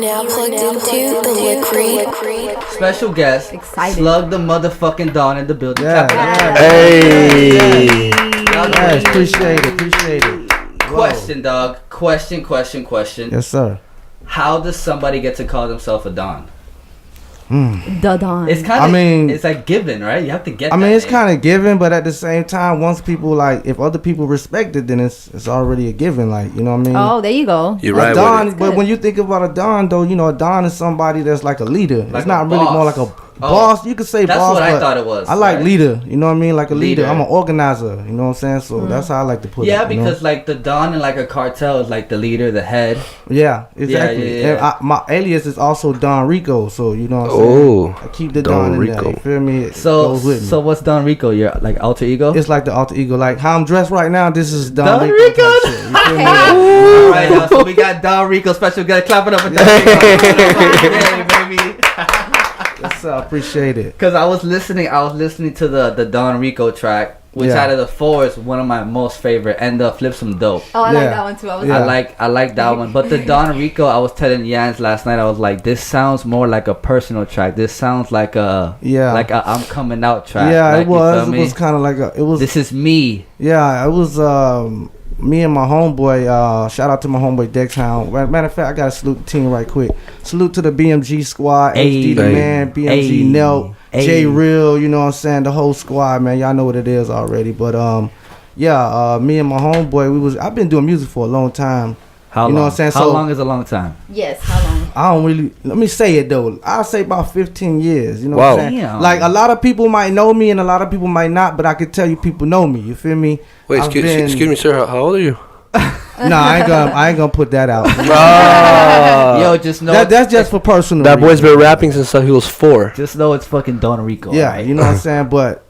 now plugged into the Liquid. Special guest, Slugg Da Motherfucking Don in the building. Hey. Yes, appreciate it. Question, dog. Question. Yes, sir. How does somebody get to call themselves a Don? Da Don. It's kind of. It's like given, right? You have to get. It's kind of given, but at the same time, once people if other people respect it, then it's already a given. Like, you know what I mean? Oh, there you go. You're right. Don, but when you think about a Don, though, a Don is somebody that's like a leader. Like it's not really boss. more like a boss. You could say that's boss. That's what but I thought it was. I like leader. You know what I mean? Like a leader. Leader. I'm an organizer. You know what I'm saying? So that's how I like to put it. Yeah, because like the Don in like a cartel is like the leader, the head. Yeah, exactly. Yeah. And my alias is also Don Rico. So you know what I'm saying? I keep the Don in there. You feel me? It goes with me. So what's Don Rico? Your like alter ego? It's like the alter ego. Like how I'm dressed right now. This is Don Rico. Rico. Type shit. You feel me? All right, y'all, so we got Don Rico, special guest. Clap it up for Don Rico. Hey, baby. Yes, I appreciate it. Because I was listening to the Don Rico track, which out of the four is one of my most favorite, and the Flip Some Dope. Oh, I like that one too. I like that one. But the Don Rico, I was telling Yanz last night, I was like, this sounds more like a personal track. This sounds like a I'm coming out track. Yeah, like, it was. It was kind of like this is me. Yeah, it was me and my homeboy. Shout out to my homeboy Dexhound. Matter of fact, I gotta salute the team right quick. Salute to the BMG squad, HD the man, BMG Nelt, J Real. You know what I'm saying? The whole squad, man. Y'all know what it is already. But me and my homeboy, I've been doing music for a long time. How long? You know what I'm saying? How long is a long time? Yes, how long? I don't really. Let me say it though. I'll say about 15 years. You know what I'm saying? Damn. Like a lot of people might know me and a lot of people might not, but I can tell you people know me. You feel me? Wait, excuse me, sir. How old are you? I ain't gonna put that out. Yo, just know that's just for personal. That boy's been rapping since he was 4. Just know it's fucking Don Rico. Yeah, right? you know what I'm saying. But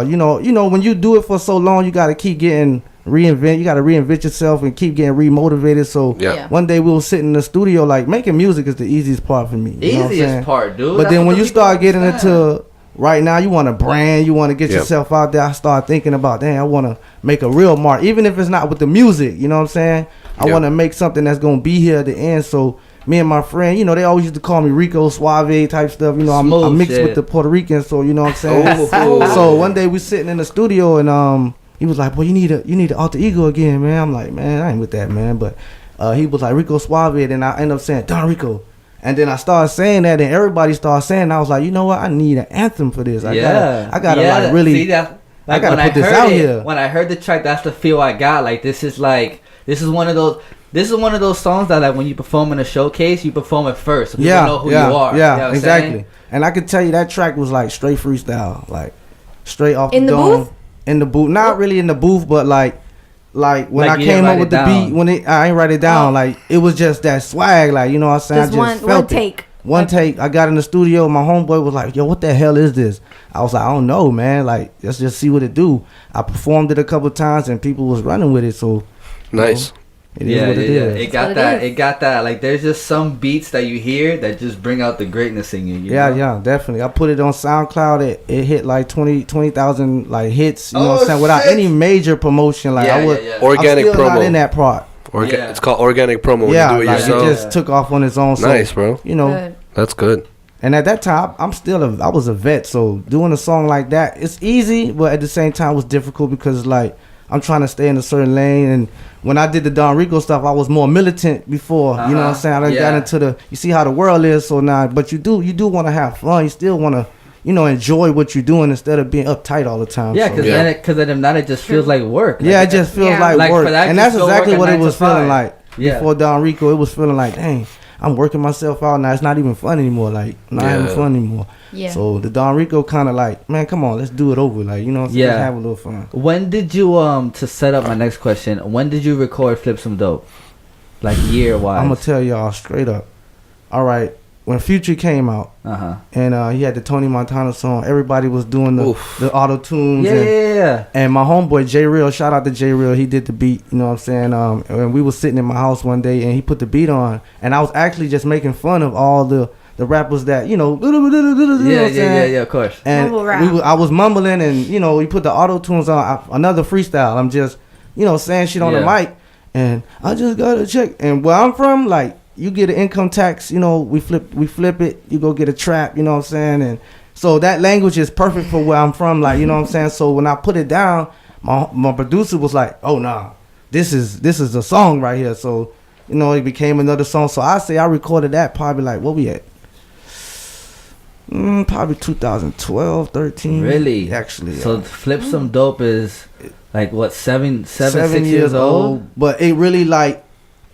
you know when you do it for so long, you gotta keep getting reinvent. You gotta reinvent yourself and keep getting remotivated. So one day we were sitting in the studio, like making music is the easiest part for me. Easiest part, dude. But then when you start getting into right now, you want to brand, you want to get yourself out there. I start thinking about, I want to make a real mark, even if it's not with the music. You know what I'm saying? I want to make something that's gonna be here at the end. So me and my friend, they always used to call me Rico Suave type stuff. I'm mixed with the Puerto Ricans, so you know what I'm saying. So one day we sitting in the studio and he was like, "Boy, you need an alter ego again, man." I'm like, "Man, I ain't with that, man." But he was like Rico Suave, and I ended up saying Don Rico. And then I started saying that, and everybody started saying, I was like, you know what? I need an anthem for this. I gotta like really. See that? Like I gotta put this out here. When I heard the track, that's the feel I got. Like this is one of those songs that like when you perform in a showcase, you perform it first. So people know who you are. Yeah, you know exactly. And I could tell you that track was like straight freestyle, like straight off in the dome. booth. In the booth, not really in the booth, but like when I came up with the beat, I ain't write it down. Like it was just that swag, like you know what I'm saying. Just one take. One take. I got in the studio. My homeboy was like, "Yo, what the hell is this?" I was like, "I don't know, man. Like, let's just see what it do." I performed it a couple times, and people was running with it. So nice. It is what it is. It got that. Like, there's just some beats that you hear that just bring out the greatness in you. You know? Yeah, definitely. I put it on SoundCloud. It hit like 20,000 like hits. You know what I'm saying? Without any major promotion. Like organic I'm still promo. not in that part. It's called organic promo. When you do it yourself. It just took off on its own. So, nice, bro. That's good. And at that time, I was a vet, so doing a song like that, it's easy, but at the same time, it was difficult because like I'm trying to stay in a certain lane. And when I did the Don Rico stuff, I was more militant before. You know what I'm saying? I got into you see how the world is. So now, but you do want to have fun. You still want to, enjoy what you're doing instead of being uptight all the time. Yeah, because then if not, it just feels like work. Yeah, it just feels like work. And that's exactly what it was feeling like before Don Rico. It was feeling like, dang, I'm working myself out now. It's not even fun anymore. Like, not having fun anymore. Yeah. So the Don Rico kind of like, man, come on, let's do it over. Like, let's have a little fun. When did you to set up my next question? When did you record Flip Some Dope? Like year wise? I'm gonna tell y'all straight up. All right, when Future came out, and he had the Tony Montana song, everybody was doing the auto tunes. And my homeboy J Real, shout out to J Real, he did the beat. You know what I'm saying? And we was sitting in my house one day, and he put the beat on, and I was actually just making fun of all the rappers that of course. And I was mumbling, and he put the auto tunes on. Another freestyle. I'm just saying shit on the mic, and I just got to check. And where I'm from, like you get an income tax, you know, we flip it, you go get a trap, you know what I'm saying? And so that language is perfect for where I'm from, like, you know what I'm saying? So when I put it down, my producer was like, oh nah, this is a song right here. So, you know, it became another song. So I say I recorded that probably like, what we at? Probably 2012, 13. Really? Actually. So Flip Some Dope is like what, 6 years old? But it really like,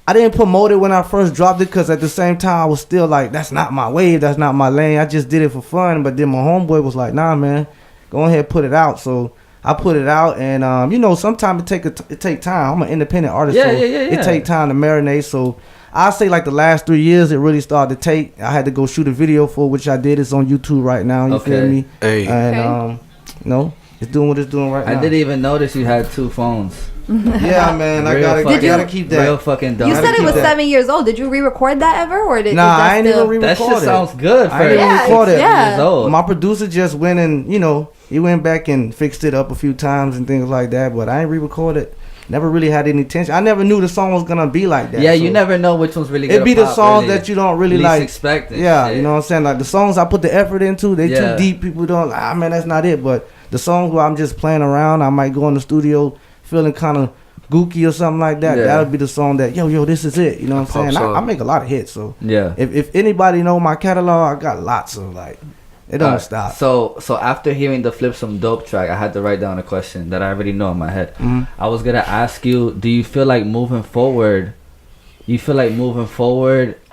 I didn't promote it when I first dropped it because at the same time I was still like, that's not my wave, that's not my lane. I just did it for fun. But then my homeboy was like, nah, man, go ahead, put it out. So I put it out, and you know, sometimes it take time. I'm an independent artist, so it take time to marinate. So I say like the last 3 years, it really started to take. I had to go shoot a video for which I did. It's on YouTube right now. You feel me? Hey. And you know, it's doing what it's doing right now. I didn't even notice you had 2 phones. Yeah, man, I gotta keep that. Real fucking dumb. You said it was 7 years old. Did you re-record that ever, or did? Nah, I ain't even re-record it. That shit sounds good for I ain't even record it. Years old. My producer just went and, you know, he went back and fixed it up a few times and things like that. But I ain't re-record it. Never really had any intention. I never knew the song was gonna be like that. Yeah, so you never know which one's really gonna It'd be the pop, songs really that you don't really least like expect. Yeah, shit. you know what I'm saying? Like the songs I put the effort into, they too deep. People don't like, ah, man, that's not it. But the songs where I'm just playing around, I might go in the studio feeling kind of gooky or something like that. That'll be the song that yo, this is it. You know what I'm saying? I make a lot of hits. So yeah, if anybody know my catalog, I got lots of like. It don't stop. So after hearing the Flip Some Dope track, I had to write down a question that I already know in my head. I was gonna ask you, do you feel like moving forward,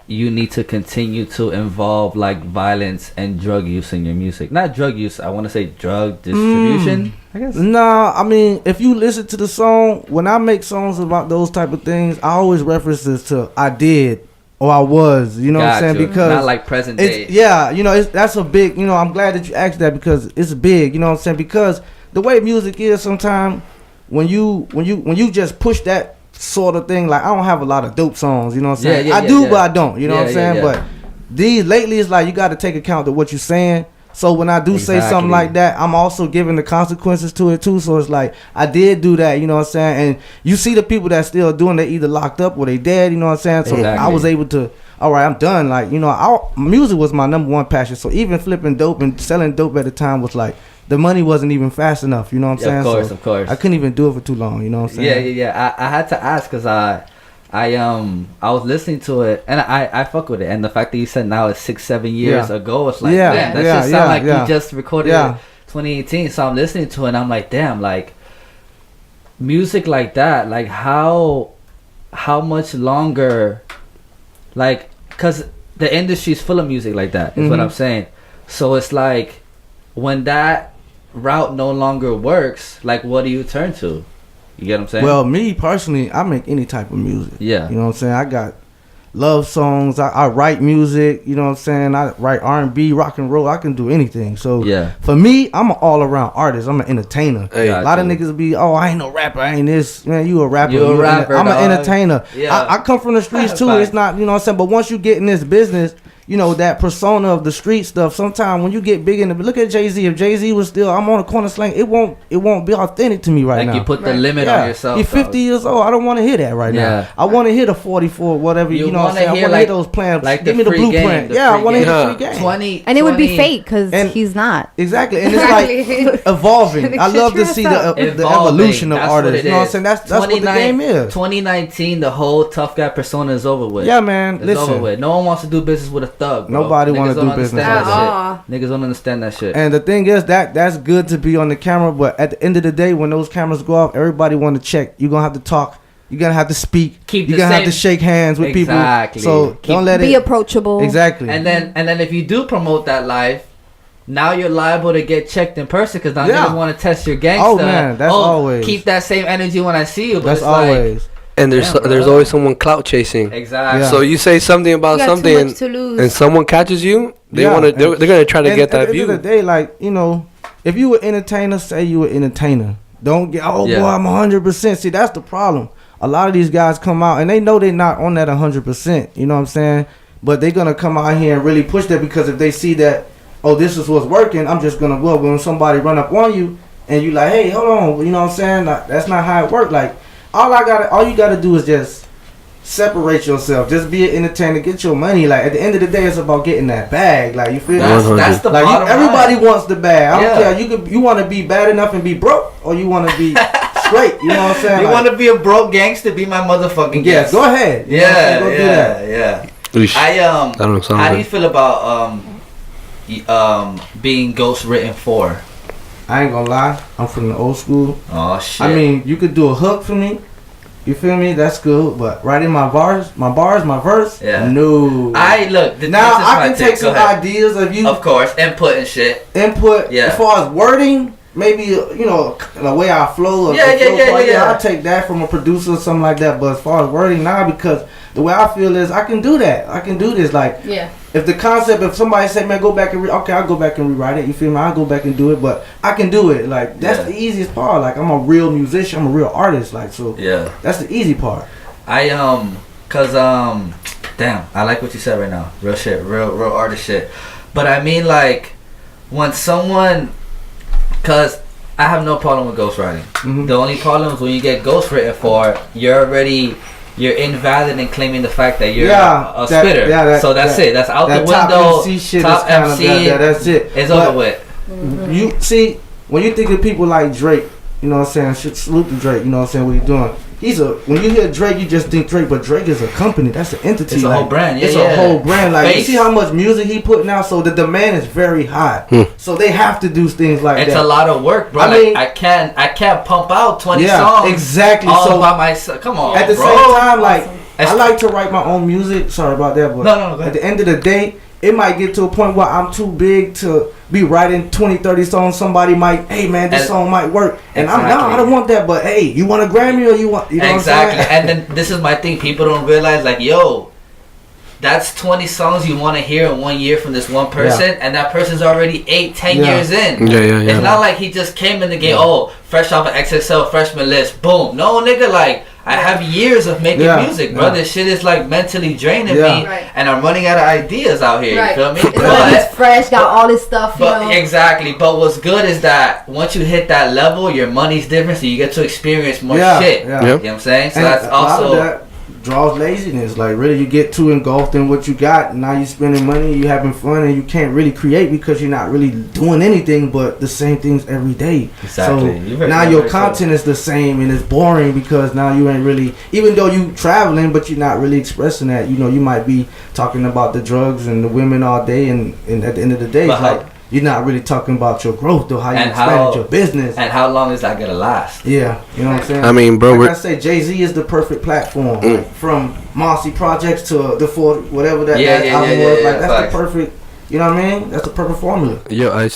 you need to continue to involve like violence and drug use in your music? Not drug use, I want to say drug distribution, I guess. Nah, I mean, if you listen to the song, when I make songs about those type of things, I always reference this to I did or I was, you know what I'm saying? Because not like present day. Yeah, you know, that's a big, you know, I'm glad that you asked that because it's big, you know what I'm saying? Because the way music is sometimes when you just push that sort of thing, like I don't have a lot of dope songs, you know what I'm saying? I do, but I don't, you know what I'm saying? But these lately it's like you got to take account of what you're saying. So when I do say something like that, I'm also giving the consequences to it too. So it's like I did do that, you know what I'm saying? And you see the people that still doing, they either locked up or they dead, you know what I'm saying? So I was able to, all right, I'm done. Like, you know, music was my number one passion. So even flipping dope and selling dope at the time was like, the money wasn't even fast enough, you know what I'm saying? Of course. I couldn't even do it for too long, you know what I'm saying? Yeah. I had to ask because I was listening to it and I fuck with it, and the fact that you said now it's 6-7 years ago, it's like damn, that just sound like you just recorded it 2018. So I'm listening to it and I'm like, damn, like music like that, like how much longer, like, because the industry's full of music like that is what I'm saying. So it's like when that route no longer works, like what do you turn to? You get what I'm saying? Well, me personally, I make any type of music. Yeah. You know what I'm saying? I got love songs. I write music. You know what I'm saying? I write R&B, rock and roll. I can do anything. So for me, I'm an all-around artist. I'm an entertainer. Hey, a lot of niggas be, oh, I ain't no rapper. I ain't this. Man, you a rapper. You a rapper, I'm an entertainer. Yeah. I come from the streets too. It's not, you know what I'm saying? But once you get in this business, you know, that persona of the street stuff, sometimes when you get big in the, look at Jay-Z. If Jay-Z was still, I'm on a corner slang, it won't be authentic to me right now. Like you put the limit on yourself. You're 50 years old. I don't want to hear that right now. I want to hear the 44, whatever, you know what I'm saying? I want to hear those plans. Like give me the blueprint. I want to hear the free game. 20, and it would be fake because he's not. Exactly. And it's like evolving. I love to see the evolution of artists. You know what I'm saying? That's what the game is. 2019, the whole tough guy persona is over with. Yeah, man. It's over with. No one wants to do business with a thug, bro. Nobody want to do business like that. Niggas don't understand that shit. And the thing is that's good to be on the camera, but at the end of the day, when those cameras go off, everybody want to check. You're gonna have to talk. You're gonna have to speak. You're gonna have to shake hands with people. So don't let it be approachable. Exactly. And then if you do promote that live, now you're liable to get checked in person because now niggas want to test your gangster. Oh man, that's always. Keep that same energy when I see you. But that's always. Like, and there's always someone clout chasing. Exactly. So you say something about something, and someone catches you. They're gonna try to get that view. At the end of the day, like, you know, if you were entertainer, say you were entertainer. Don't get boy, I'm 100%. See, that's the problem. A lot of these guys come out and they know they're not on that 100%. You know what I'm saying? But they're gonna come out here and really push that because if they see that, oh, this is what's working, I'm just gonna go. When somebody run up on you and you like, hey, hold on, you know what I'm saying? Like, that's not how it works. Like, all you gotta do is just separate yourself. Just be an entertainer. Get your money. Like at the end of the day, it's about getting that bag. Like you feel me? That's the like bottom everybody line. wants the bag. I don't care. You want to be bad enough and be broke, or you want to be straight. You know what I'm saying? You want to be a broke gangster? Be my motherfucking guest. Go ahead. Yeah. How do you feel about being ghost written for? I ain't gonna lie, I'm from the old school. Oh shit. I mean, you could do a hook for me. You feel me? That's good. But writing my verse, my verse. Yeah. No. Now I can take some ideas of you. Of course, input and shit. Yeah. As far as wording, maybe the way I flow. I'll take that from a producer or something like that. But as far as wording now, because the way I feel is I can do that. I can do this. Like, if the concept, if somebody say, man, go back and I'll go back and rewrite it. You feel me? I'll go back and do it. But I can do it. Like, that's the easiest part. Like, I'm a real musician. I'm a real artist. Like, so that's the easy part. Damn, I like what you said right now. Real shit. Real artist shit. But I mean, like, when someone, cause I have no problem with ghostwriting. Mm-hmm. The only problem is when you get ghostwritten for, you're invalid in claiming the fact that you're a spitter. So that's it. That's out the window. Top MC shit top MC. That's it. It's over with. Mm-hmm. You see, when you think of people like Drake, you know what I'm saying? Salute to Drake. You know what I'm saying? What he's doing. When you hear Drake, you just think Drake, but Drake is a company. That's an entity. It's a whole brand. It's a whole brand. Like, you see how much music he putting out, so the demand is very high. So they have to do things like that. It's a lot of work, bro. I can't pump out 20 songs. Exactly. All by myself. Come on, at the same time, like, I like to write my own music. Sorry about that, but no, at the end of the day, it might get to a point where I'm too big to be writing 20, 30 songs. Somebody might, hey man, this song might work. And I don't want that, but hey, you want a Grammy or you know what I'm saying? And then this is my thing. People don't realize, like, yo, that's 20 songs you want to hear in 1 year from this one person, and that person's already 8-10 years in. It's not like he just came in the game, fresh off of XXL freshman list, boom. No, nigga, like, I have years of making music, bro. This shit is like mentally draining me, and I'm running out of ideas out here. You feel me? It's fresh, got all this stuff. Exactly. But what's good is that once you hit that level, your money's different, so you get to experience more shit. You know what I'm saying? So that's also draws laziness. Like, really, you get too engulfed in what you got, and now you're spending money, you having fun, and you can't really create because you're not really doing anything but the same things every day. Exactly. So now your content is the same, and it's boring because now you ain't really, even though you traveling, but you're not really expressing that. You know, you might be talking about the drugs and the women all day, and at the end of the day, it's like, you're not really talking about your growth, though, how you expand your business. And how long is that going to last? Yeah, you know what I'm saying? I mean, bro, like I say, Jay-Z is the perfect platform. Like, from Marcy Projects to the Ford, whatever that album was. Like, that's the perfect, you know what I mean? That's the perfect formula. Yo, I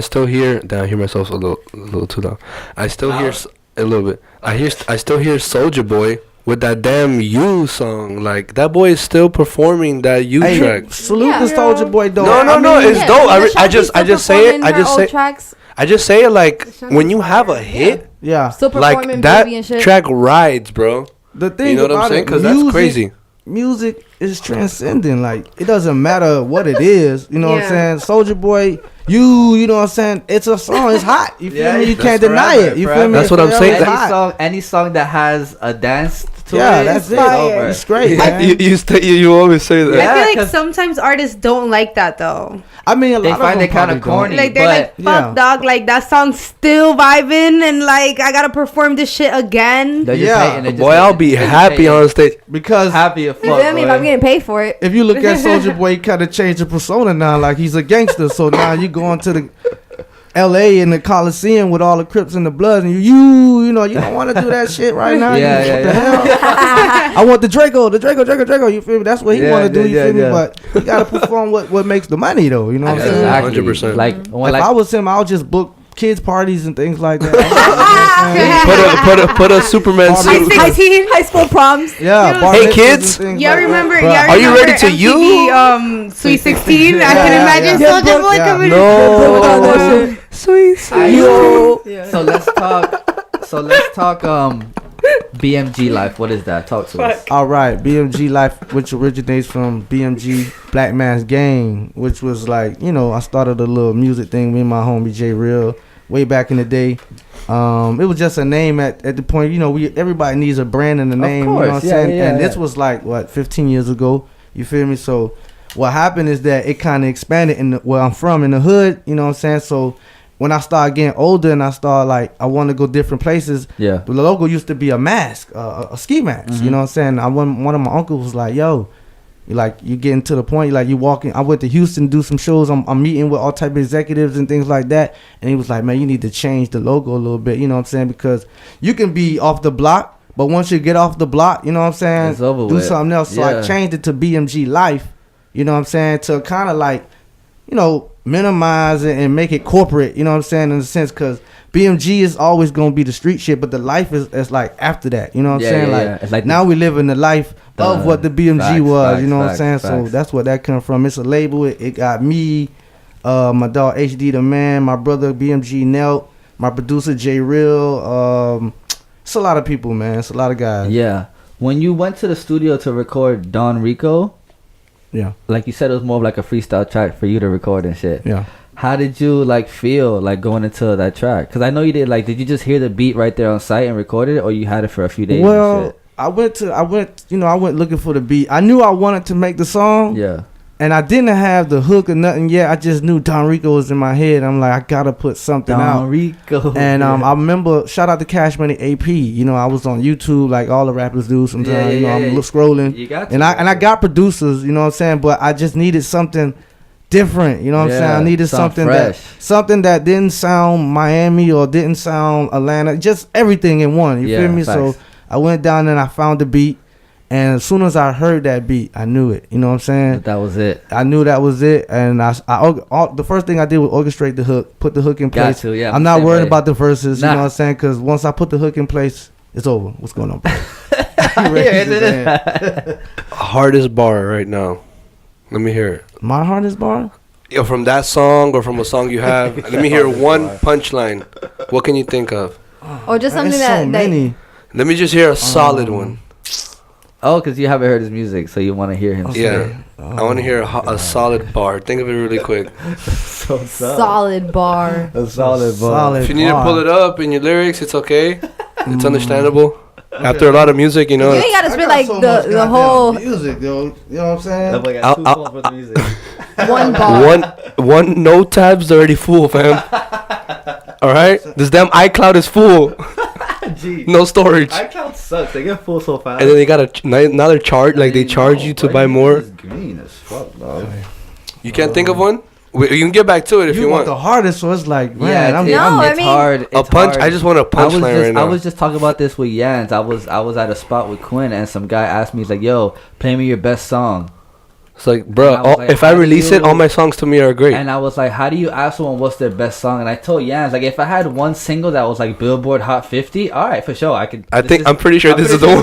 still hear, damn, I hear myself a little too loud. I still hear a little bit. I still hear Soulja Boy with that damn You song. Like, that boy is still performing that You track. Salute the Soulja Boy, though. No, it's dope. I just say it like, when you have a hit, like, that track rides, bro. The thing, you know what I'm saying? Because that's crazy. Music is transcending. Like, it doesn't matter what it is. You know what I'm saying? Soulja Boy, you know what I'm saying? It's a song. It's hot. You feel me? You can't deny it. You feel me? That's what I'm saying. Any song that has a dance to that's it. It's great, man. You always say that. I feel like sometimes artists don't like that, though. I mean, they find it kind of corny. Like, they're like, fuck, dog. Like, that song's still vibing, and like, I gotta perform this shit again. Boy, I'll be happy on stage because happy as fuck. You feel me? If I'm getting paid for it. If you look at Soulja Boy, he kind of changed the persona now. Like, he's a gangster. So now you going to the L.A. in the Coliseum with all the Crips and the Bloods, and you know, you don't want to do that shit right now. What the hell? I want the Draco. You feel me? That's what he want to do. You feel me? But you gotta perform what makes the money, though. You know what I'm saying? 100%. Like, if I was him, I'll just book kids parties and things like that. put a Superman suit. High school proms. Yeah. Hey kids, y'all remember? Are you ready to MTV, Sweet 16? I can imagine Soulja Boy coming. No. Sweet. So let's talk BMG life. What is that? Talk to us. All right, BMG life, which originates from BMG Black Man's Gang, which was like, you know, I started a little music thing. Me and my homie J Real, way back in the day. It was just a name at the point, everybody needs a brand and a name, course, you know what I'm saying? yeah, and yeah. this was like, 15 years ago, you feel me? So what happened is that it kind of expanded in where I'm from, in the hood, you know what I'm saying? So when I started getting older and I started I want to go different places, the logo used to be a mask, a ski mask, you know what I'm saying? One of my uncles was like, yo, you getting to the point, you walking. I went to Houston to do some shows. I'm meeting with all type of executives and things like that. And he was like, man, you need to change the logo a little bit. You know what I'm saying? Because you can be off the block, but once you get off the block, you know what I'm saying? It's over do with. something else. So I changed it to BMG Life. You know what I'm saying? To kind of minimize it and make it corporate. You know what I'm saying? In a sense, because BMG is always gonna be the street shit, but the life is like after that. You know what I'm saying? It's like now we live in the life of what the BMG was. You know what I'm saying? So that's where that come from. It's a label. It got me, my dog HD the Man, my brother BMG Nelt, my producer J Real. It's a lot of people, man. It's a lot of guys. Yeah. When you went to the studio to record Don Rico, like you said, it was more of like a freestyle track for you to record and shit. Yeah. How did you feel going into that track? Because I know you did. Did you just hear the beat right there on site and record it, or you had it for a few days? Well, and shit? I went looking for the beat. I knew I wanted to make the song. Yeah. And I didn't have the hook or nothing yet. I just knew Don Rico was in my head. I'm like, I gotta put something out. Don Rico. And I remember, shout out to Cash Money AP. I was on YouTube like all the rappers do sometimes. I'm scrolling. You got to, and I got producers, you know what I'm saying? But I just needed something different, you know what I'm saying? I needed something that didn't sound Miami or didn't sound Atlanta. Just everything in one. You feel me? Facts. So I went down and I found the beat. And as soon as I heard that beat, I knew it. You know what I'm saying? That was it. I knew that was it. And the first thing I did was orchestrate the hook, put the hook in place. I'm not worried about the verses, you know what I'm saying? Because once I put the hook in place, it's over. What's going on, bro? Hardest bar right now. Let me hear it. My hardest bar? Yo, from that song or from a song you have. Let me hear one punchline. What can you think of? Or just something so many. Let me just hear a solid one. Oh, because you haven't heard his music, so you want to hear him. Yeah. I want to hear a solid bar. Think of it really quick. Solid bar. A solid bar. If you need to pull it up in your lyrics, it's okay. It's understandable. After a lot of music, You ain't gotta spit the whole music, though. You know what I'm saying? one bar. One no tabs already full, fam. All right, this damn iCloud is full. No storage. iCloud sucks. They get full so fast. And then they got another charge. They charge you to buy more. It's green as fuck, dog. You can't think of one? You can get back to it if you want. The hardest, so it's like, man, it's hard. It's punch. hard. I just want a punchline right now. I was just talking about this with Yanz. I was at a spot with Quinn, and some guy asked me, he's like, "Yo, play me your best song." It's like, bro, if I release it, all my songs to me are great. And I was like, how do you ask someone what's their best song? And I told Yanz, if I had one single that was Billboard Hot 50, all right, for sure, I could. I'm pretty sure this is the one.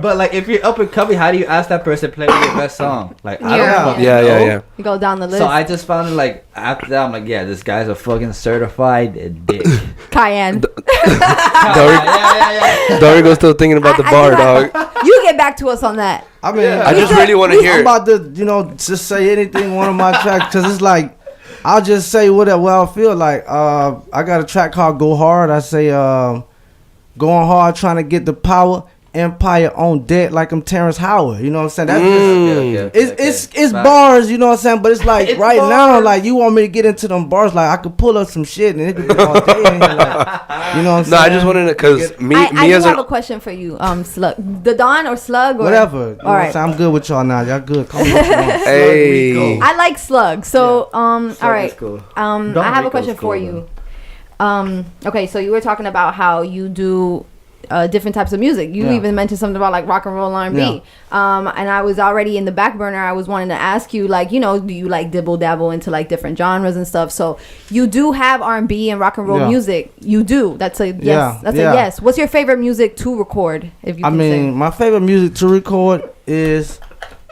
But if you're up and coming, how do you ask that person play me your best song? I don't know. Yeah. You go down the list. So I just found it after that, I'm like, yeah, this guy's a fucking certified dick. Cayenne. Don Rico's still thinking about the bar, dog. You get back to us on that. I mean, I just really want to hear I'm about to, just say anything one of my tracks, because it's I'll just say whatever I feel like. I got a track called Go Hard. I say, going hard, trying to get the power. Empire on deck like I'm Terrence Howard. You know what I'm saying? That's just, it's bars, you know what I'm saying? But it's it's right bars. Now, you want me to get into them bars, I could pull up some shit and it could be all day in here, you know what I'm saying? No, I just wanted to, because I do have a question for you, Slugg. The Don or Slugg? Or? Whatever. All right. I'm good with y'all now. Y'all good. Call me what you want. Hey. I like Slugg. So, Slugg all right. Cool. I have a question for you. Okay, so you were talking about how you do different types of music. You even mentioned something about rock and roll R&B. And I was already in the back burner. I was wanting to ask you, do you dibble dabble into different genres and stuff? So you do have R&B and rock and roll music. You do. That's a yes. That's a yes. What's your favorite music to record? If you my favorite music to record is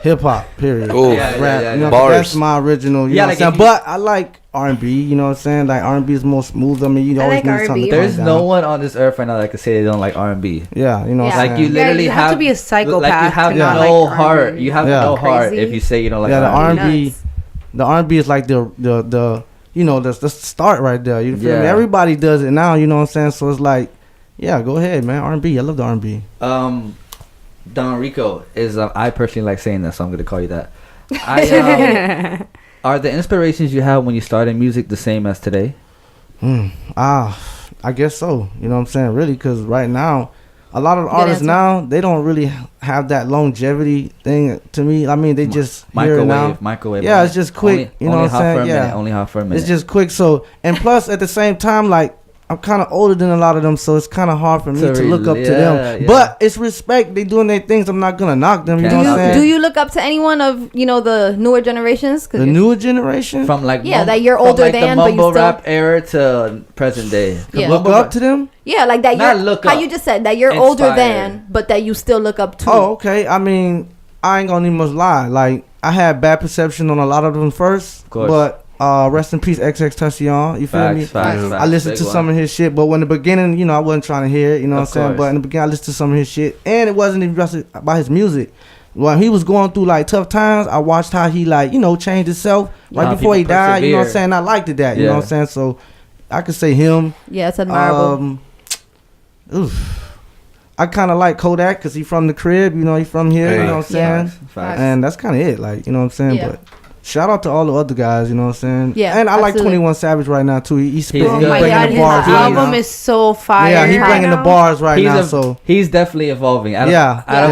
hip hop. Period. Oh, rap. That's my original. You know what I'm saying? But I like R&B. You know what I'm saying? R&B is more smooth. I mean, you always need something to There's calm no down. one on this earth right now that can say they don't like R&B. Yeah, you know what I'm saying? You literally you have to be a psychopath. You have to not no like heart. You have no heart Crazy. if you say you don't like R&B. R&B. The R&B is the you know, that's the start right there. You feel me? Everybody does it now. You know what I'm saying? So it's like, yeah, go ahead, man. R&B. I love the R&B. Don Rico is. I personally like saying that, so I'm gonna call you that. Are the inspirations you had when you started music the same as today? I guess so. You know what I'm saying? Really, because right now, a lot of artists now, they don't really have that longevity thing to me. I mean, they just microwave. Yeah, it's just quick. You know what I'm saying? Only hot for a minute. It's just quick. So, and plus at the same time, like, I'm kind of older than a lot of them, so it's kind of hard for me to look up to them. But it's respect. They doing their things. I'm not gonna knock them. You know what I'm saying? Do you look up to anyone of the newer generations? The newer generation, from like that you're older from, like, than, the but you mumble still rap era to present day. Look up to them. Yeah, like that. How you just said that you're older than, but that you still look up to. Oh, okay. I mean, I ain't gonna even much lie. Like, I had bad perception on a lot of them first, of course. But rest in peace, XXXTentacion. You feel me? I listened to some of his shit, but when the beginning, I wasn't trying to hear it. You know what I'm saying? But in the beginning, I listened to some of his shit, and it wasn't even just about his music. When he was going through like tough times, I watched how he changed himself right before he died. You know what I'm saying? I liked that. You know what I'm saying? So I could say him. Yeah, it's admirable. I kind of like Kodak because he from the crib. He from here. You know what I'm saying? And that's kind of it. Like, you know what I'm saying? Yeah. But shout out to all the other guys, you know what I'm saying? Yeah, and I like 21 Savage right now too. He's bringing the bars. His album is so fire. Yeah, he's bringing the bars right now. So he's definitely evolving. Out of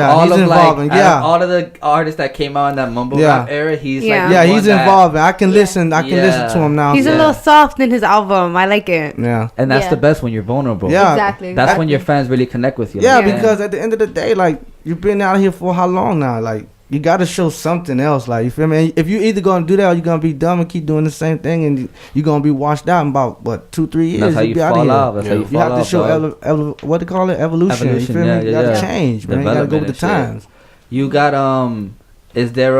all of the artists that came out in that mumble rap era, he's he's evolving. I can listen. I can listen to him now. He's a little soft in his album. I like it. Yeah, and that's the best when you're vulnerable. Yeah, exactly. That's when your fans really connect with you. Yeah, because at the end of the day, like, you've been out here for how long now? Like, you got to show something else, like, you feel me? And if you either gonna do that or you're gonna be dumb and keep doing the same thing, and you're gonna be washed out in about 2-3 years. That's how you fall off. That's how you fall off. You have to show what they call it, evolution. You feel me? You gotta change, man. You gotta go with the times. You got is there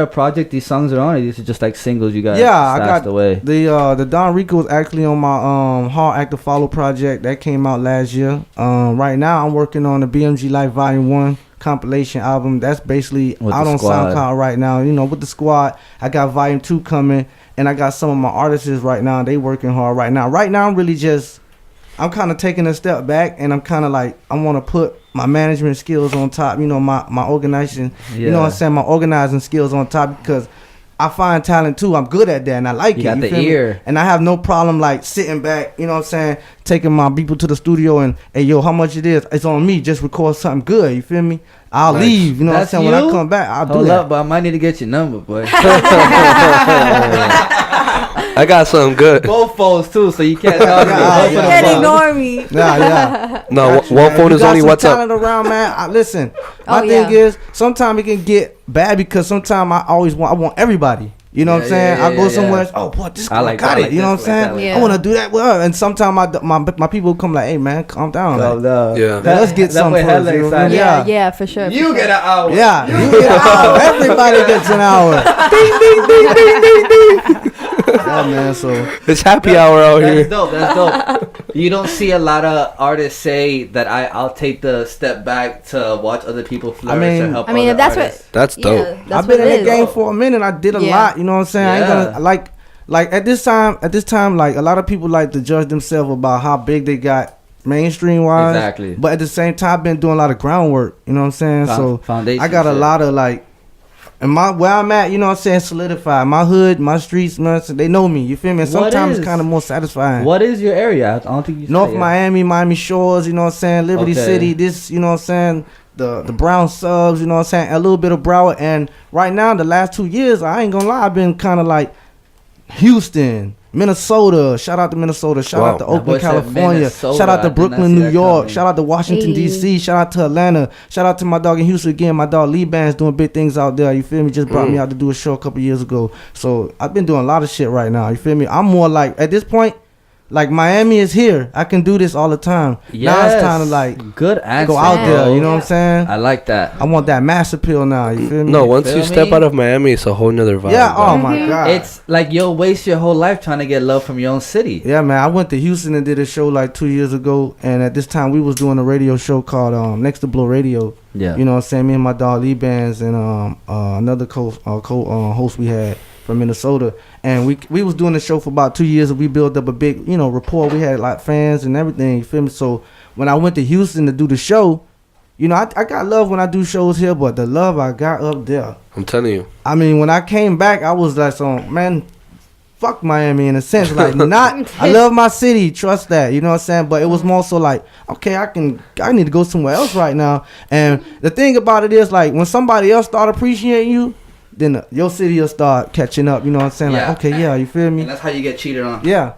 a project these songs are on, or these are just like singles you got? I got away. The Don Rico was actually on my Hard Act to Follow project that came out last year. Right now I'm working on the BMG Life Volume 1 compilation album. That's basically out on SoundCloud right now, with the squad. I got Volume 2 coming, and I got some of my artists right now. They working hard right now. I'm really I'm kind of taking a step back, and I'm kind of like, I want to put my management skills on top, my organization, you know what I'm saying, my organizing skills on top, because I find talent too. I'm good at that, and I like it. You got the ear. And I have no problem like sitting back, you know what I'm saying, taking my people to the studio and, hey, yo, how much it is? It's on me. Just record something good. You feel me? I'll leave. You know what I'm saying? When I come back, I'll do that. Up, but I might need to get your number, boy. I got something good. Both phones too, so you can't talk to me. You can't ignore me. Yeah. No, one phone is only what's up. Around, man. Listen, my thing is, sometimes it can get bad because sometimes I want everybody. You know what I'm saying? I go somewhere. Oh, boy, this guy got it. You know what I'm saying? I want to do that with her. And sometimes my people come like, hey, man, calm down. Let's get something first. Yeah, for sure. You get an hour. Yeah, you get an hour. Everybody gets an hour. Ding, ding, ding, ding, ding, ding. Yeah, man, so it's happy hour out here. That's dope. You don't see a lot of artists say that I'll take the step back to watch other people flourish or help other artists. That's dope. I've been in the game for a minute. I did a lot. You know what I'm saying? I ain't gonna like at this time, like, a lot of people like to judge themselves about how big they got mainstream wise. Exactly. But at the same time, I've been doing a lot of groundwork. You know what I'm saying? Foundation. I got a lot of like. And where I'm at, you know what I'm saying, solidified. My hood, my streets, man, they know me. You feel me? And sometimes it's kind of more satisfying. What is your area? I don't think you North Miami, Miami Shores, you know what I'm saying, Liberty City, this, you know what I'm saying, the Brown Subs, you know what I'm saying, a little bit of Broward. And right now, the last 2 years, I ain't gonna lie, I've been kind of like Houston, Minnesota. Shout out to Minnesota. Shout out to Oakland, California. Shout out to Brooklyn, New York. Shout out to Washington, D.C. Shout out to Atlanta. Shout out to my dog in Houston again. My dog Lee Band's doing big things out there. You feel me? Just brought me out to do a show a couple years ago. So I've been doing a lot of shit right now. You feel me? I'm more like, at this point, like, Miami is here. I can do this all the time. Yes. Now it's time to like good answer, go out there. You know what I'm saying? I like that. I want that mass appeal now. You feel me? No, once you step out of Miami, it's a whole nother vibe. Yeah. Oh my God. It's like you'll waste your whole life trying to get love from your own city. Yeah, man. I went to Houston and did a show like 2 years ago, and at this time we was doing a radio show called Next to Blow Radio. Yeah. You know what I'm saying? Me and my dog Lee Bands and another host we had. from Minnesota, and we was doing the show for about 2 years, and we built up a big, you know, rapport. We had like fans and everything. You feel me? So when I went to Houston to do the show, you know, I got love when I do shows here, but the love I got up there, I'm telling you. I mean, when I came back, I was like, man, fuck Miami in a sense. Like, I love my city, trust that, you know what I'm saying? But it was more so like, okay, I need to go somewhere else right now. And the thing about it is, like, when somebody else start appreciating you, then your city will start catching up, you know what I'm saying? Yeah. Like, okay, yeah, you feel me? And that's how you get cheated on. Yeah.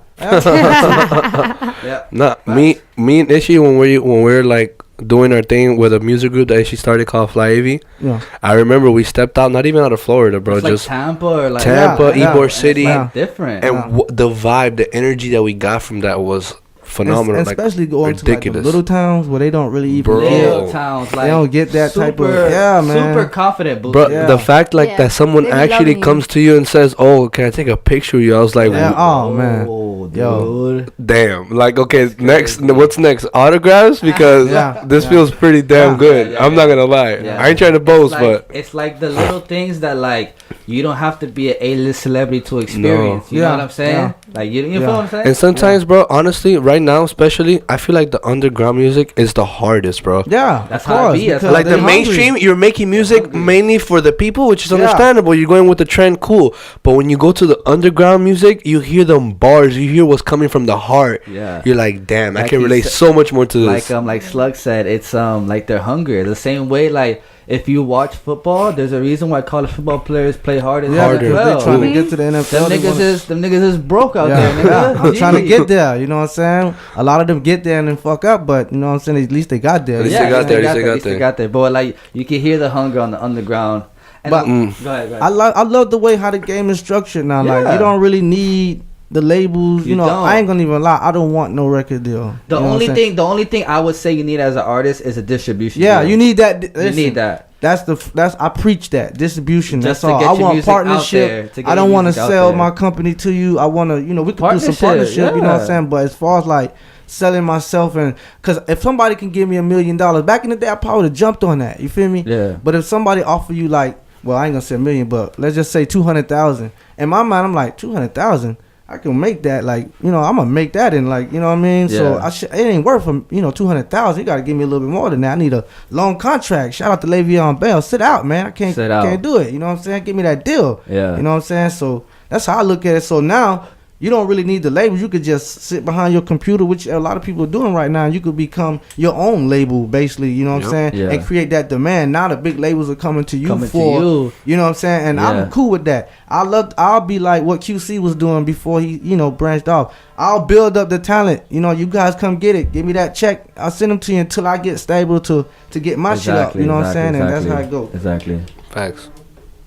Yeah. Nah, me and Ishy, when we're like doing our thing with a music group that Ishy started called Fly Avy. Yeah. I remember we stepped out, not even out of Florida, bro, It's just like Tampa or like Ybor City, like different. and the vibe, the energy that we got from that was phenomenal. And especially going ridiculous. to like the little towns where they don't really even Bro. Little towns, like they don't get that type of man. super confident, Bro, Yeah. the fact like Yeah. that someone They be actually loving comes to you and says, "Oh, can I take a picture of you?" I was like, Yeah. Oh man. Oh, Yo. dude. "Damn!" Like, okay, next, what's next? Autographs, because Yeah. this Yeah. feels pretty damn Yeah. good. Yeah, I'm yeah. not gonna lie. Yeah. I ain't trying to boast, Like, but it's like the little things that like you don't have to be an A-list celebrity to experience. You Yeah. know what I'm saying? Yeah. Like you Yeah. feel what I'm saying? and sometimes, bro, honestly, right now, especially, I feel like the underground music is the hardest, bro. Yeah, That's of how it course, be. That's because Like the they're hungry. mainstream, you're making music hungry. mainly for the people, which is Yeah. understandable. You're going with the trend, cool. But when you go to the underground music, you hear them bars, you hear what's coming from the heart. Yeah. You're like, damn, I Like can you relate said- so much more to this. Like Slugg said, it's like they're hungry. The same way like if you watch football, there's a reason why college football players play harder than Yeah, Harder. because NFL. they trying to get to the NFL. Them they wanna- niggas is broke out yeah, there, nigga. yeah. I'm trying to Jeez. get there. You know what I'm saying? A lot of them get there and then fuck up, but you know what I'm saying? At least they got there. At least Yeah, they got there, at least they at got least they there. got there. But like you can hear the hunger on the underground. And But- go ahead. I love the way how the game is structured now. Like Yeah. you don't really need the labels. You You know, don't. I ain't gonna even lie. I don't want no record deal. The You know what only I'm saying? thing I would say you need as an artist is a distribution. Yeah, deal. you need that. You Listen, need that. That's I preach that distribution. Just that's to all. get I your want music out there, partnership. to get I don't your want to music out sell there. my company to you. I want to, you know, we could do some Partnership, partnership. You know what I'm yeah. saying? But as far as like selling myself, and because if somebody can give me $1 million back in the day, I probably would have jumped on that. You feel me? Yeah. But if somebody offer you like, well, I ain't gonna say $1 million, but let's just say 200,000. In my mind, I'm like 200,000. I can make that, like, you know, I'm gonna make that in, like, you know what I mean? So Yeah. it ain't worth, you know, 200,000. You gotta give me a little bit more than that. I need a long contract. Shout out to Le'Veon Bell. Sit out, man. I can't do it. You know what I'm saying? Give me that deal. Yeah. You know what I'm saying? So that's how I look at it. So now you don't really need the labels. You could just sit behind your computer, which a lot of people are doing right now. You could become your own label, basically. You know what I'm saying? Yeah. And create that demand. Now the big labels are coming to you Coming to for you. You know what I'm saying? And Yeah. I'm cool with that. I'll be like what QC was doing before he, you know, branched off. I'll build up the talent. You know, you guys come get it. Give me that check. I'll send them to you until I get stable to get my shit up. You know what I'm saying? And that's how it goes. Exactly. Facts.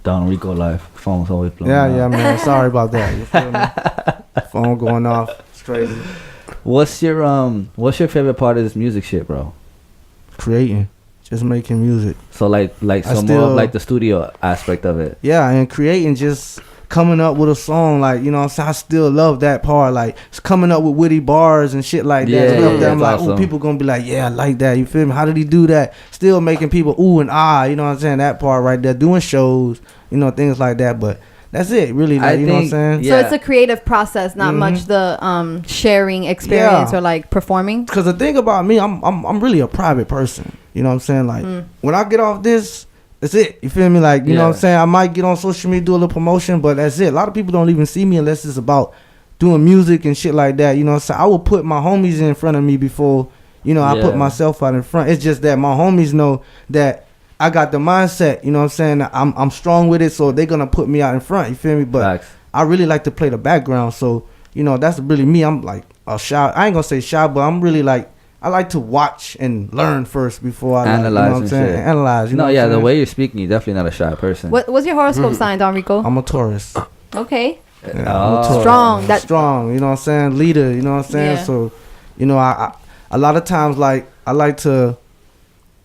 Don Rico life. Phone's always blowing Yeah, up. yeah, man. Sorry about that. You feel me? Phone going off. It's crazy. What's your favorite part of this music shit, bro? Creating. Just making music. So like I some more still- of like the studio aspect of it. Yeah, and creating, just coming up with a song, like, you know what I'm saying? I still love that part, like it's coming up with witty bars and shit like that. Yeah, Stuff yeah, that I'm that's like, ooh, awesome. people gonna be like, yeah, I like that. You feel me? How did he do that? Still making people ooh and ah, you know what I'm saying? That part right there, doing shows, you know, things like that. But that's it, really. Like, I you know what I'm think- saying? Yeah. So it's a creative process, not much the sharing experience Yeah. or like performing. Because the thing about me, I'm really a private person. You know what I'm saying? Like when I get off this, that's it. You feel me? Like, you know what I'm Yeah. saying? I might get on social media, do a little promotion, but that's it. A lot of people don't even see me unless it's about doing music and shit like that. You know what I'm saying? I will put my homies in front of me before, you know, I Yeah. put myself out in front. It's just that my homies know that I got the mindset, you know what I'm saying? I'm strong with it, so they're gonna put me out in front. You feel me? But Facts. I really like to play the background, so you know that's really me. I'm like a shy. I ain't gonna say shy, but I'm really like I like to watch and learn first before I like, Analyze you know what I'm and saying? shit. Analyze. You know No, what yeah, I'm the saying? way you're speaking, you're definitely not a shy person. What's your horoscope sign, Don Rico? I'm a Taurus. Okay. Yeah, I'm a Oh. Taurus. Strong. That Strong. You know what I'm saying? Leader. You know what I'm saying? Yeah. So, you know, I a lot of times like I like to.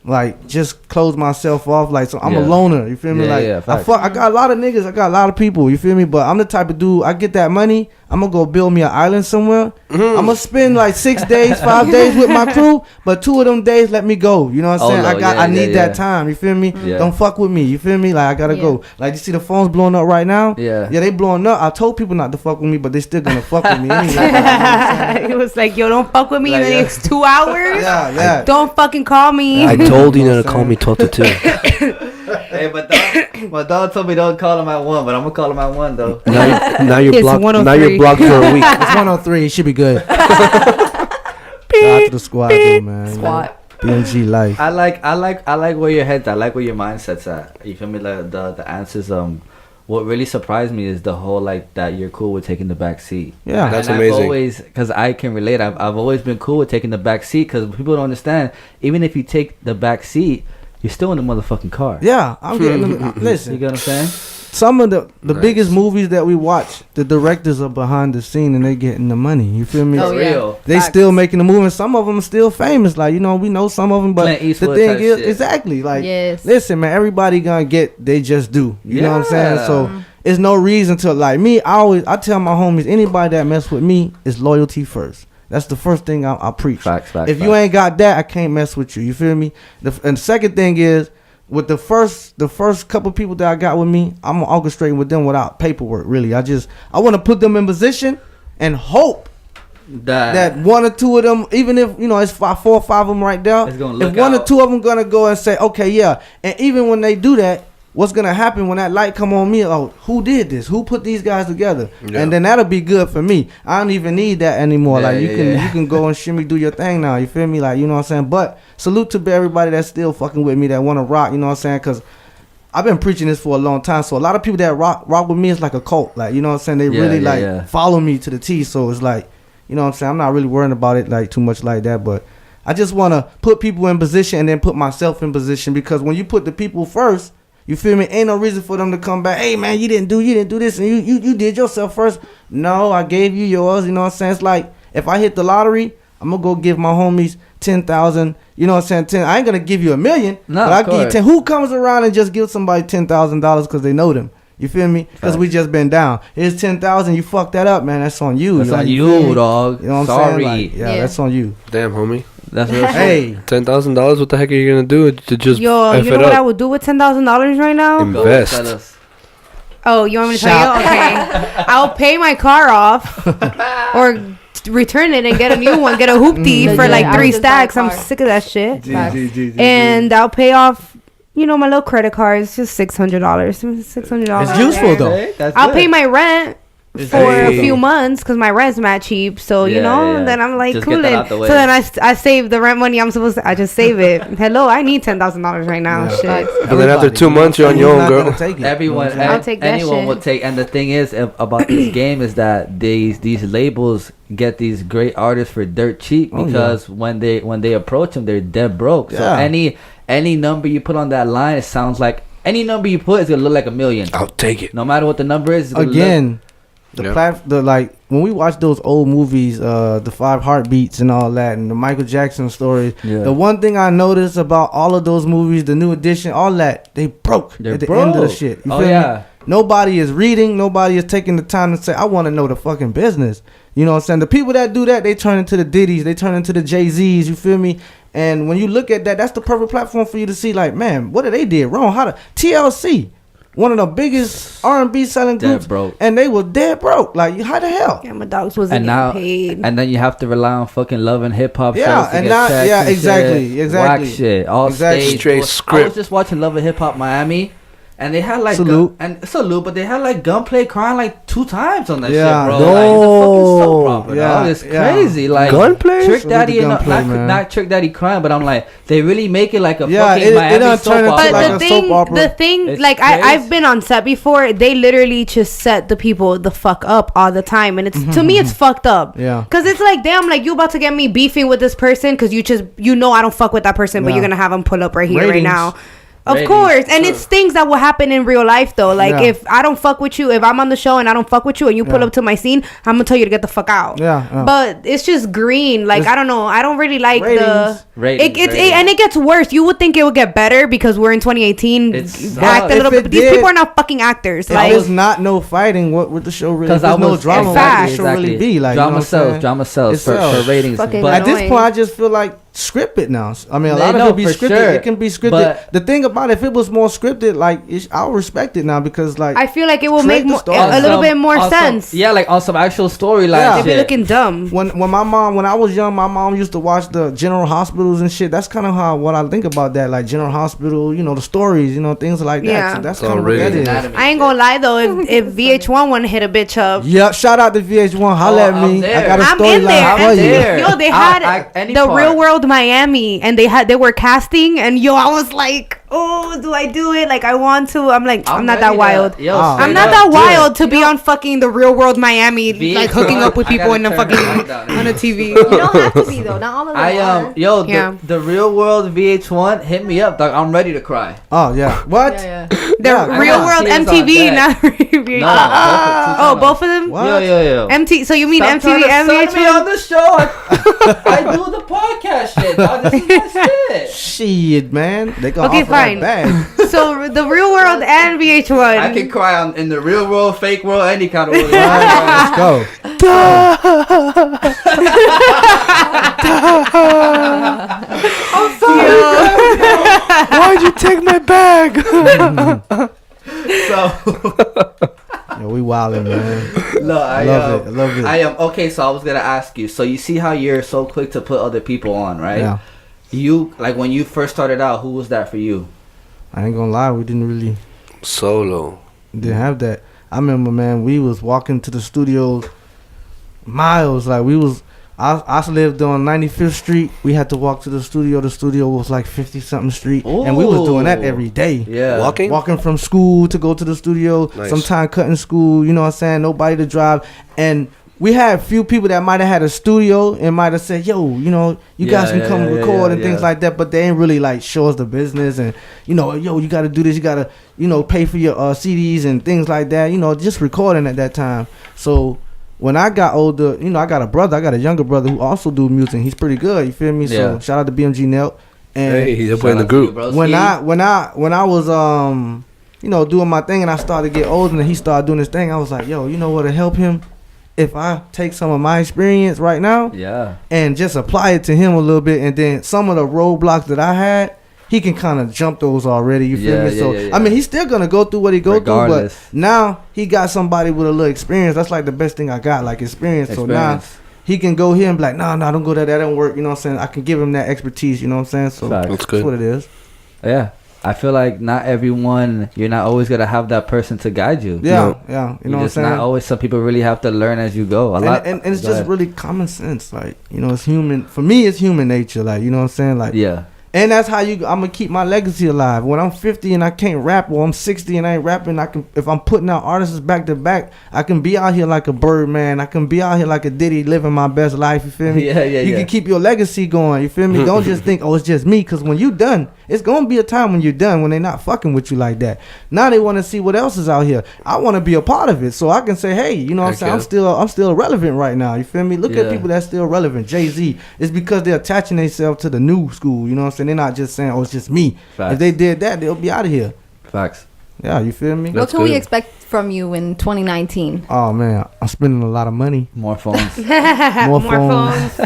Like just close myself off, like so I'm a Yeah. loner. You feel me? Yeah, like yeah, facts. I got a lot of niggas, I got a lot of people. You feel me? But I'm the type of dude. I get that money, I'm gonna go build me an island somewhere. I'm gonna spend like 6 days, 5 days with my crew, but 2 of them days let me go. You know what I'm saying? I need that time. You feel me? Yeah. Don't fuck with me. You feel me? Like I gotta go. Like you see the phones blowing up right now. Yeah, they blowing up. I told people not to fuck with me, but they still gonna fuck with me anyway. It was like, yo, don't fuck with me in the next 2 hours. Yeah. Don't fucking call me. I told you not to call me 12 to 2. Hey, but Don told me don't call him at 1, but I'm gonna call him at 1 though. Now you're blocked. Now you're blocked for a week. It's 103. It should be good. Shout out to the squad, though, man. Squad. BNG life. I like where your head's at. I like where your mindset's at. You feel me? Like the answers. What really surprised me is the whole like that you're cool with taking the back seat. Yeah, that's and amazing. I've always, because I can relate. I've always been cool with taking the back seat because people don't understand. Even if you take the back seat, you're still in the motherfucking car. Yeah, I'm getting. Listen, You get what I'm saying? some of the biggest movies that we watch, the directors are behind the scene and they getting the money. You feel me? Oh, yeah. Real. They still making the movie. And some of them are still famous. Like, you know, we know some of them, but Clint the Eastwood thing type is, shit. exactly, like, Yes. listen, man, everybody gonna get they just do. You know what I'm saying? Yeah. So it's no reason to, like me, I tell my homies, anybody that mess with me is loyalty first. That's the first thing I preach. Facts. If you ain't got that, I can't mess with you. You feel me? And the second thing is, with the first couple people that I got with me, I'm orchestrating with them without paperwork. Really, I want to put them in position and hope that 1 or 2 of them, even if you know it's 4 or 5 of them right there, It's gonna look if 1 or out. 2 of them gonna go and say, okay, yeah, and even when they do that, what's gonna happen when that light come on me? Oh, who did this? Who put these guys together? Yeah. And then that'll be good for me. I don't even need that anymore. Yeah, like you yeah. can go and shimmy, do your thing now. You feel me? Like, you know what I'm saying? But salute to everybody that's still fucking with me, that want to rock. You know what I'm saying? Because I've been preaching this for a long time. So a lot of people that rock with me is like a cult. Like, you know what I'm saying? They really follow me to the T. So it's like, you know what I'm saying? I'm not really worrying about it like too much like that. But I just want to put people in position and then put myself in position, because when you put the people first, you feel me? Ain't no reason for them to come back. Hey man, you didn't do this, and you did yourself first. No, I gave you yours. You know what I'm saying? It's like if I hit the lottery, I'm gonna go give my homies 10,000. You know what I'm saying? 10. I ain't gonna give you $1 million, but I give you 10. Who comes around and just give somebody $10,000 because they know them? You feel me? Because we just been down. Here's 10,000. You fucked that up, man. That's on you. That's on feel you, me? dog. You know what Sorry. I'm saying? Like, yeah, that's on you. Damn, homie. That's real shit. Hey, $10,000. What the heck are you gonna do to just Yo, F you it know what I up? would do with $10,000 right now? Go, Invest. tell us. Oh, you want me to tell you? Okay. I'll pay my car off or return it and get a new one. Get a hoopty for like I 3 would just buy a stacks. I'm car. sick of that shit. G. And I'll pay off, you know, my little credit card. It's just $600. $600. It's useful though. Hey, that's I'll good. pay my rent for Hey. a few months because my rent's not cheap. So you Yeah, know, yeah. then I'm like Just get that cooling. out the So way. then I save the rent money. I just save it. Hello, I need $10,000 right now. Yeah. Shit. But then after 2 months, you're on your own, girl. Everyone, I'll take that anyone shit. will take. And the thing is about this game is that these labels get these great artists for dirt cheap because when they approach them, they're dead broke. So any number you put on that line, it sounds like any number you put is gonna look like $1 million. I'll take it. No matter what the number is. It's gonna Again, Yeah. like when we watch those old movies, the 5 Heartbeats and all that, and the Michael Jackson stories, Yeah. the one thing I noticed about all of those movies, the new edition, all that, they broke They're at the end of the broke. shit. You Oh, feel yeah. me? Nobody is reading. Nobody is taking the time to say, I want to know the fucking business. You know what I'm saying? The people that do that, they turn into the Diddy's, they turn into the Jay-Z's. You feel me? And when you look at that, that's the perfect platform for you to see, like, man, what did they did wrong? TLC, one of the biggest R&B selling Dead groups, broke. and they were dead broke. Like, how the hell? Yeah, my dogs wasn't And now, getting paid. and then you have to rely on fucking Love and Hip Hop Yeah, shows to and get now- checks yeah, and exactly, shit. exactly. Whack shit, all Exactly. stage. Straight I was script. just watching Love and Hip Hop Miami, and they had like Salute. but they had like Gunplay crying like 2 times on that Yeah. shit, bro. No. Like, it's a fucking soap opera, Yeah, dog. It's yeah. crazy. Like Gunplay? Trick Salute Daddy, to and Gunplay, man. not Trick Daddy crying, but I'm like, they really make it like a Yeah, fucking it Miami done soap turn into opera. But like the a thing, soap opera. It's like crazy. I've been on set before. They literally just set the people the fuck up all the time, and it's to me it's fucked up. Yeah. Cause it's like, damn, like you about to get me beefing with this person because you know I don't fuck with that person, but Yeah. you're gonna have them pull up right here, right Ratings. now. Of course, and it's things that will happen in real life though. Like if I don't fuck with you, if I'm on the show and I don't fuck with you, and you pull up to my scene, I'm gonna tell you to get the fuck out. But it's just green. Like I don't know. I don't really like ratings. And it gets worse. You would think it would get better because we're in 2018. Act a little bit. But these people are not fucking actors. Like there's not no fighting. What would the show really? Because no drama. What the show really be like? Drama sells for ratings. But at this point, I just feel like scripted now. I mean, a lot of it be scripted. Sure. It can be scripted. But the thing about it, if it was more scripted, like I'll respect it now because like I feel like it will make a little bit more sense. Yeah, like on some actual storylines. They'd be looking dumb. When I was young, my mom used to watch the General Hospitals and shit. That's kind of what I think about that, like General Hospital. You know, the stories, you know, things like that. So that's kind of what that is. I ain't gonna lie though, if VH1 wanna hit a bitch up. Yeah, shout out to VH1. Holla at me. I got a storyline for you. Yo, they had the Real World Miami, and they were casting, and I was like, oh, do I do it? Like I want to. I'm like, I'm not that wild. I'm not that wild to be on fucking the Real World Miami, like hooking up with people in the fucking on a TV. You don't have to be though. Not all of them. The Real World VH1 hit me up. Like I'm ready to cry. Oh yeah, what? The Real World MTV, not VH1. Oh, both of them. Yeah. MTV. So you mean MTV and VH1 on the show? I do the podcast shit. Dog. This is my shit. Shit, man. They go fine. So the Real World and VH1. I can cry in the real world, fake world, any kind of world. Let's go. I'm sorry. Why'd you take my bag? We wildin', man. No, I love it. I am okay. So I was gonna ask you. So you see how you're so quick to put other people on, right? Yeah. You like when you first started out. Who was that for you? I ain't gonna lie. We didn't really solo. Didn't have that. I remember, man. We was walking to the studios miles. Like we was. I lived on 95th Street. We had to walk to the studio. The studio was like 50-something street. Ooh. And we was doing that every day. Yeah. Walking from school to go to the studio. Nice. Sometimes cutting school, you know what I'm saying? Nobody to drive. And we had a few people that might have had a studio and might have said, yo, you know, you guys can come record and things like that. But they ain't really like show us the business and, you know, yo, you got to do this. You got to, you know, pay for your CDs and things like that. You know, just recording at that time. So when I got older, you know, I got a younger brother who also do music. He's pretty good, you feel me? So shout out to BMG Nelt. And he's playing the group. When I was you know, doing my thing and I started to get older and he started doing his thing, I was like, yo, you know what'll help him? If I take some of my experience right now and just apply it to him a little bit, and then some of the roadblocks that I had, he can kind of jump those already. You feel me? So I mean, he's still gonna go through what he go through, but now he got somebody with a little experience. That's like the best thing I got, like experience. So now he can go here and be like, nah, don't go there. That don't work. You know what I'm saying? I can give him that expertise. You know what I'm saying? So that's what it is. Yeah. I feel like not everyone, you're not always going to have that person to guide you. Yeah. You know what I'm saying? Not always. Some people really have to learn as you go. And it's just really common sense. Like, you know, it's human. For me, it's human nature. Like, you know what I'm saying? Like, and that's how I'm going to keep my legacy alive. When I'm 50 and I can't rap, or I'm 60 and I ain't rapping, if I'm putting out artists back to back, I can be out here like a Birdman. I can be out here like a Diddy, living my best life. You feel me? You can keep your legacy going. You feel me? Don't just think, oh, it's just me. Because when you done, it's going to be a time when you're done, when they're not fucking with you like that. Now they want to see what else is out here. I want to be a part of it. So I can say, hey, you know what I'm saying? I'm still relevant right now. You feel me? Look at people that's still relevant. Jay-Z. It's because they're attaching themselves to the new school. You know what I'm saying? They're not just saying, oh, it's just me. Facts. If they did that, they'll be out of here. Facts. Yeah, you feel me? What can we expect from you in 2019? Oh, man. I'm spending a lot of money. More phones. More phones.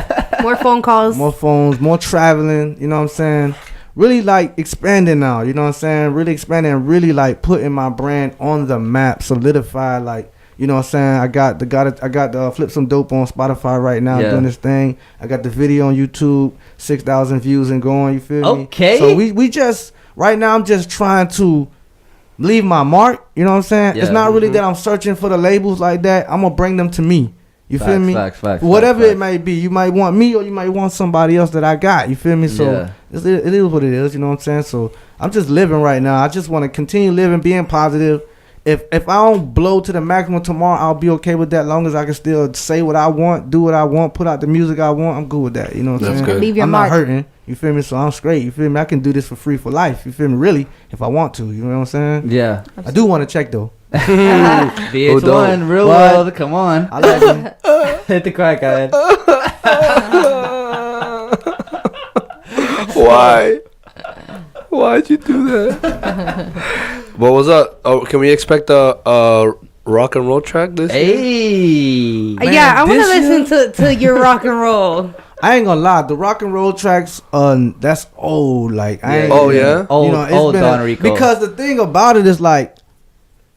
More phone calls. More phones. More traveling. You know what I'm saying? Really, like, expanding now. You know what I'm saying? Really expanding and really, like, putting my brand on the map. Solidified, like, you know what I'm saying? I got the Flip Some Dope on Spotify right now doing this thing. I got the video on YouTube, 6,000 views and going, you feel me? Okay. So we just, right now I'm just trying to leave my mark, you know what I'm saying? Yeah. It's not really that I'm searching for the labels like that. I'm going to bring them to me. You feel me? Whatever it may be. You might want me or you might want somebody else that I got. You feel me? So it is what it is, you know what I'm saying? So I'm just living right now. I just want to continue living, being positive. If I don't blow to the maximum tomorrow, I'll be okay with that. Long as I can still say what I want, do what I want, put out the music I want, I'm good with that. You know what I'm saying? Leave your I'm mark. not hurting. You feel me? So I'm straight. You feel me? I can do this for free for life. You feel me? Really, if I want to. You know what I'm saying? Yeah. I do want to check though. VH1, real world. Come on. I like you. Hit the crack, guy. Why? Why'd you do that? What was up? Oh, can we expect a rock and roll track this year? Hey. Yeah, I want to listen to your rock and roll. I ain't gonna lie, the rock and roll tracks, that's old. Like, I ain't, Oh, yeah? Old, old Don Rico. Because the thing about it is like,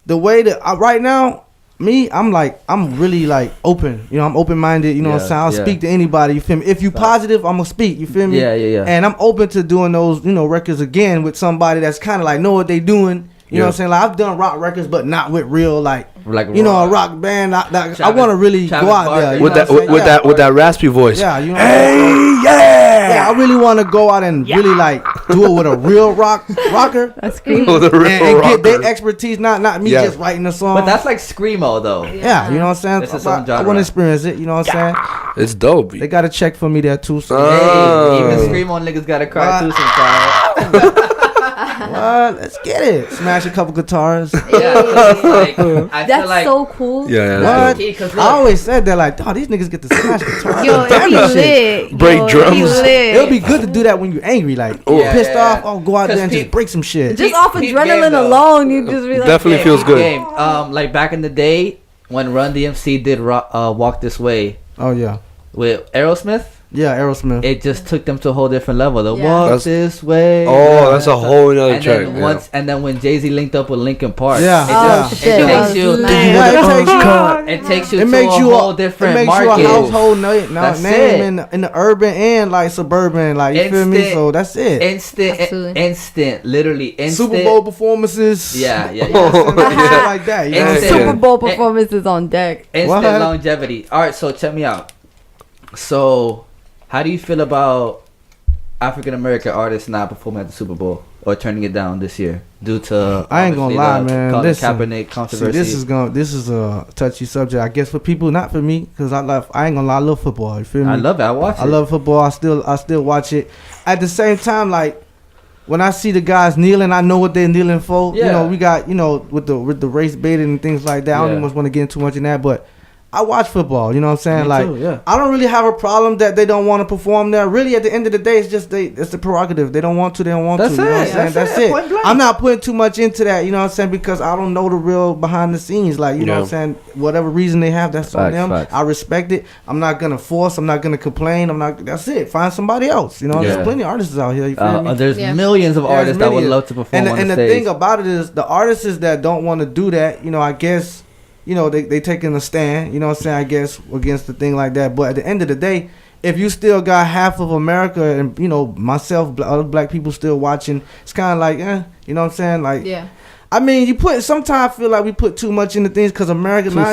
the way that right now, I'm really like open. You know, I'm open minded. You know what I'm saying? I'll speak to anybody. You feel me? If you positive, I'm gonna speak. You feel me? Yeah. And I'm open to doing those, records again with somebody that's kind of like know what they doing. You know what I'm saying? Like I've done rock records, but not with real a rock band. I want to really go out there with that raspy voice. Yeah, you know. Yeah, I really want to go out and really like do it with a real rocker. That's screamo. And get their expertise, not me just writing a song. But that's like screamo though. Yeah, you know what I'm saying. I want to experience it. You know what I'm saying. It's dope. They got to check for me there too. So. Hey, even screamo niggas gotta cry too sometimes. What? Let's get it. Smash a couple guitars. That's so cool. Yeah. What? I always said that, like, these niggas get to smash guitars. Yo, it'll be lit. Break drums. It'll be good to do that when you're angry, like, pissed off. Oh, go out there and just break some shit. Just off adrenaline alone, you just be like, definitely feels good. Like back in the day when Run DMC did Walk This Way. Oh yeah. With Aerosmith. Yeah, Aerosmith. It just took them to a whole different level. Walk This Way. Oh, that's a whole other track. And then when Jay-Z linked up with Linkin Park. It takes you to a whole different market. It makes you a household name in the urban and like suburban, like you feel me? So that's it. Instant, literally instant. Super Bowl performances. Yeah. Like that. You know? Super Bowl performances on deck. Instant longevity. All right, so check me out. So, how do you feel about African American artists not performing at the Super Bowl or turning it down this year due to? I ain't gonna lie, man. Listen, Kaepernick controversy. See, this is a touchy subject, I guess, for people, not for me, because I ain't gonna lie, I love football. You feel me? I love it. I watch it. I love football. I still watch it. At the same time, like when I see the guys kneeling, I know what they're kneeling for. Yeah. You know, we got with the race baiting and things like that. I don't even want to get into too much in that, but I watch football, you know what I'm saying? Me too, yeah. I don't really have a problem that they don't want to perform there. Really, at the end of the day, it's just it's the prerogative. They don't want to, they don't want to. You know what I'm saying? That's it. I'm not putting too much into that, you know what I'm saying? Because I don't know the real behind the scenes. Like, you know what I'm saying? Whatever reason they have, that's on them. I respect it. I'm not going to force. I'm not going to complain. That's it. Find somebody else. You know, there's plenty of artists out here. You feel me? There's millions of artists that would love to perform on the stage. And the thing about it is the artists that don't want to do that, you know, I guess, you know, they taking a stand, you know what I'm saying, I guess, against the thing like that. But at the end of the day, if you still got half of America and, you know, myself, other black people still watching, it's kind of like, you know what I'm saying? Like, I mean, sometimes I feel like we put too much into things because America now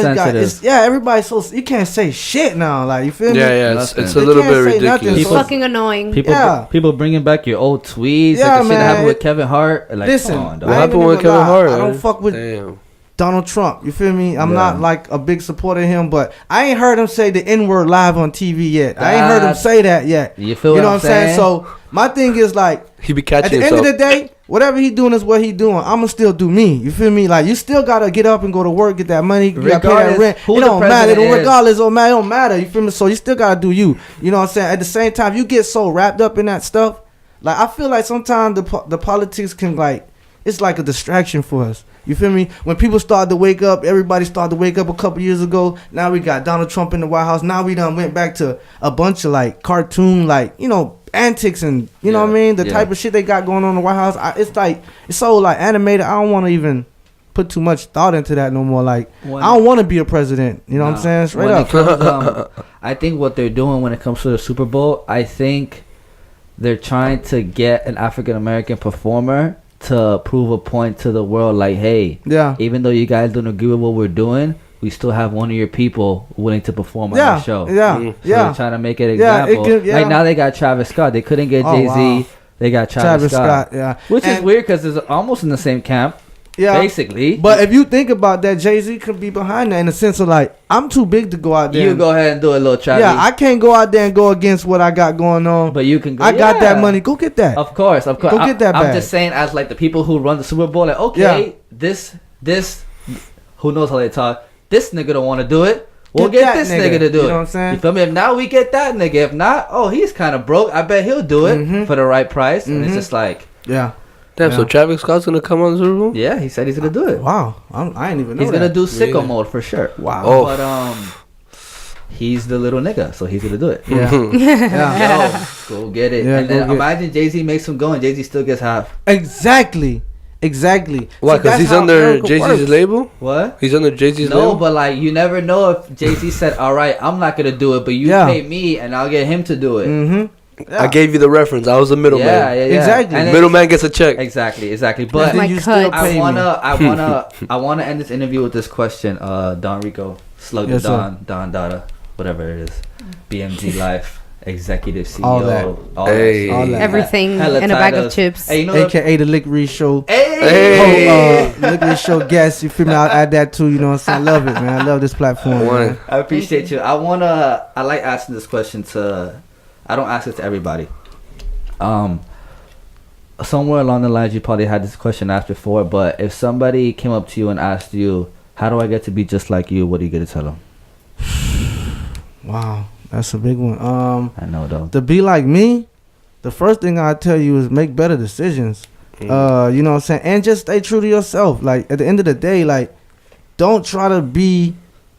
everybody's so, you can't say shit now, like, you feel me? Yeah, it's a little bit ridiculous. It's fucking annoying. People bringing back your old tweets, like the shit that happened with Kevin Hart. Like, listen, come on, dog. What happened with Kevin Hart? I don't fuck with Donald Trump, you feel me? I'm not like a big supporter of him, but I ain't heard him say the N-word live on TV yet. I ain't heard him say that yet. You feel what I'm saying? So my thing is like, he be catching at the himself. end of the day, whatever he doing is what he doing. I'ma still do me. You feel me? Like, you still gotta get up and go to work, get that money, you gotta pay that rent. It don't matter. Regardless, it don't matter. You feel me? So you still gotta do you. You know what I'm saying? At the same time, you get so wrapped up in that stuff. Like, I feel like sometimes the politics can, like, it's like a distraction for us. You feel me? When people start to wake up, everybody started to wake up a couple years ago. Now we got Donald Trump in the White House. Now we done went back to a bunch of like cartoon, like, you know, antics and, you know what I mean? The type of shit they got going on in the White House. It's like, it's so like animated. I don't want to even put too much thought into that no more. Like, I don't want to be a president. You know what I'm saying? Straight up. I think what they're doing when it comes to the Super Bowl, I think they're trying to get an African American performer to prove a point to the world, like, hey, even though you guys don't agree with what we're doing, we still have one of your people willing to perform on our show. So they're trying to make an example. Like, now they got Travis Scott. They couldn't get Jay-Z. Wow. They got Travis Scott. Yeah. Which is weird because it's almost in the same camp. Yeah, basically. But if you think about that, Jay-Z could be behind that in the sense of like, I'm too big to go out there. You go ahead and do a little Travis. Yeah, I can't go out there and go against what I got going on. But you can go. I got that money. Go get that. Of course. Go get that I'm bag. just saying, as like the people who run the Super Bowl, like, okay, this, who knows how they talk. This nigga don't want to do it. We'll get this nigga to do it. You know what I'm saying? You feel me? If not, we get that nigga. If not, he's kind of broke. I bet he'll do it for the right price. And it's just like, yeah. Damn, so Travis Scott's gonna come on the Super Bowl? Yeah, he said he's gonna do it. Wow, I ain't even know he's gonna do sicko mode for sure. Wow. Oh. But he's the little nigga, so he's gonna do it. Yeah. Yo, go get it. Yeah, and then imagine Jay-Z makes him go and Jay-Z still gets half. Exactly. Why? Because he's under Jay-Z's label? What? He's under Jay-Z's label? No, but like you never know if Jay-Z said, all right, I'm not gonna do it, but you pay me and I'll get him to do it. Mm-hmm. Yeah. I gave you the reference. I was the middleman. Yeah. Exactly. And middleman gets a check. Exactly. But I wanna end this interview with this question. Don Rico, Slugg Da Don Dada, whatever it is, BMG Life, executive CEO, all that. Everything in a bag of chips. Hey, AKA the Lick Read Show. Hey. Lick Read Show guest. You feel me? I'll add that too. You know what I'm saying? I love it, man. I love this platform. Man. I appreciate you. I like asking this question to. I don't ask it to everybody. Somewhere along the lines, you probably had this question asked before, but if somebody came up to you and asked you, how do I get to be just like you? What are you going to tell them? Wow, that's a big one. I know, though. To be like me, the first thing I tell you is make better decisions. You know what I'm saying? And just stay true to yourself. Like, at the end of the day, like, don't try to be,